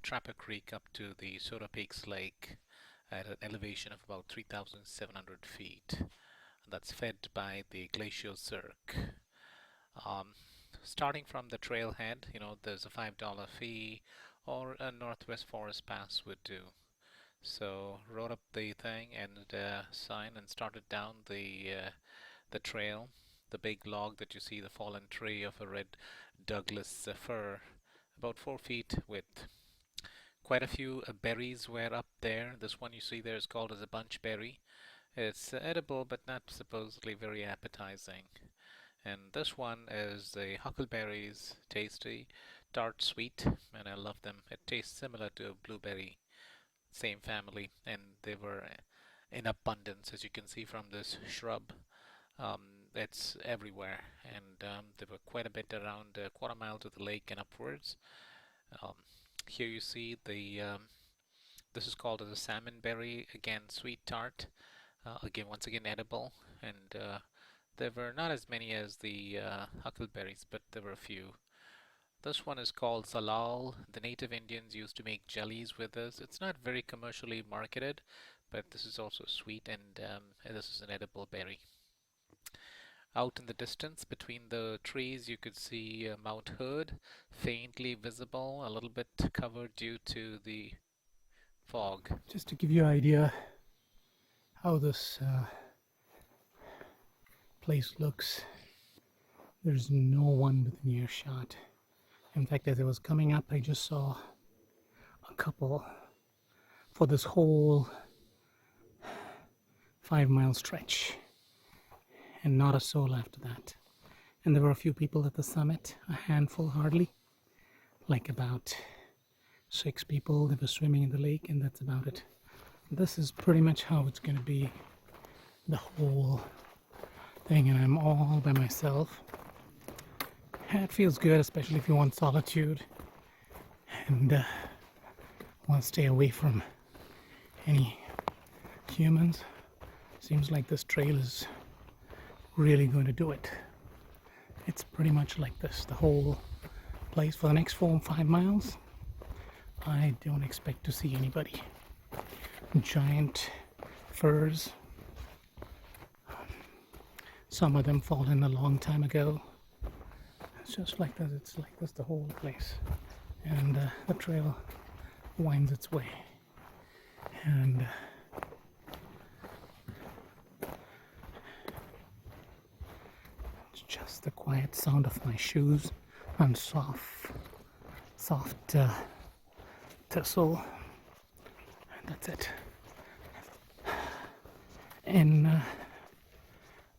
Trapper Creek up to the Soda Peaks Lake at an elevation of about 3,700 feet. That's fed by the glacier cirque. Um, Starting from the trailhead, there's a $5 fee, or a Northwest Forest Pass would do. So rode up the thing and sign and started down the trail. The big log that you see, the fallen tree of a red Douglas fir, about 4 feet width. Quite a few berries were up there. This one you see there is called as a bunch berry. It's edible but not supposedly very appetizing. And this one is the huckleberries, tasty, tart, sweet, and I love them. It tastes similar to a blueberry, same family, and they were in abundance, as you can see from this shrub. Um, it's everywhere, and there were quite a bit around a quarter mile to the lake and upwards. Um, Here you see this is called as a salmon berry, again sweet tart, again once again edible, and there were not as many as the huckleberries, but there were a few. This one is called salal. The native Indians used to make jellies with this. It's not very commercially marketed, but this is also sweet, and this is an edible berry. Out in the distance between the trees you could see Mount Hood, faintly visible, a little bit covered due to the fog. Just to give you an idea how this place looks, there's no one within earshot. In fact, as I was coming up, I just saw a couple for this whole 5 mile stretch, and not a soul after that. And there were a few people at the summit, a handful hardly, like about 6 people that were swimming in the lake, and that's about it. This is pretty much how it's going to be the whole thing, and I'm all by myself. It feels good, especially if you want solitude and want to stay away from any humans. Seems like this trail is really going to do it. It's pretty much like this, the whole place for the next 4 or 5 miles. I don't expect to see anybody. Giant firs. Some of them fallen a long time ago. It's just like this. It's like this the whole place. And the trail winds its way. And it's just the quiet sound of my shoes on soft thistle. And that's it. In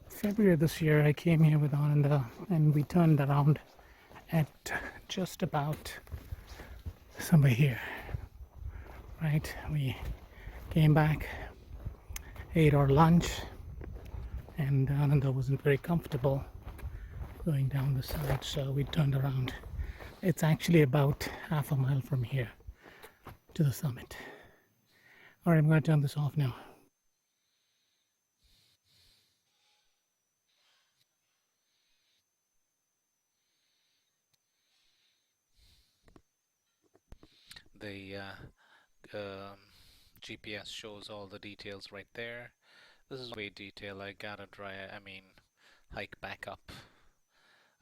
February this year, I came here with Ananda, and we turned around at just about somewhere here. Right? We came back, ate our lunch, and Ananda wasn't very comfortable going down the side, so we turned around. It's actually about half a mile from here to the summit. Alright, I'm going to turn this off now. The GPS shows all the details right there. This is way detail. I gotta hike back up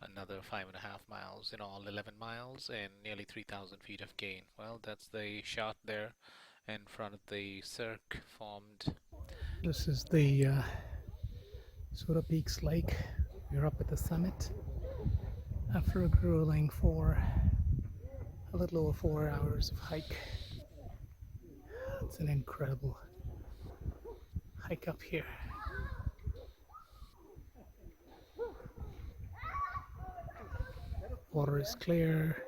another 5.5 miles, in all 11 miles and nearly 3,000 feet of gain. Well, that's the shot there in front of the cirque formed. This is the Soda Peaks Lake. We're up at the summit after a grueling a little over 4 hours of hike. It's an incredible hike up here. Water is clear.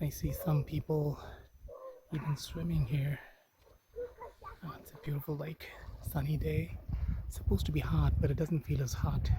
I see some people even swimming here. Oh, it's a beautiful lake. Sunny day. It's supposed to be hot, but it doesn't feel as hot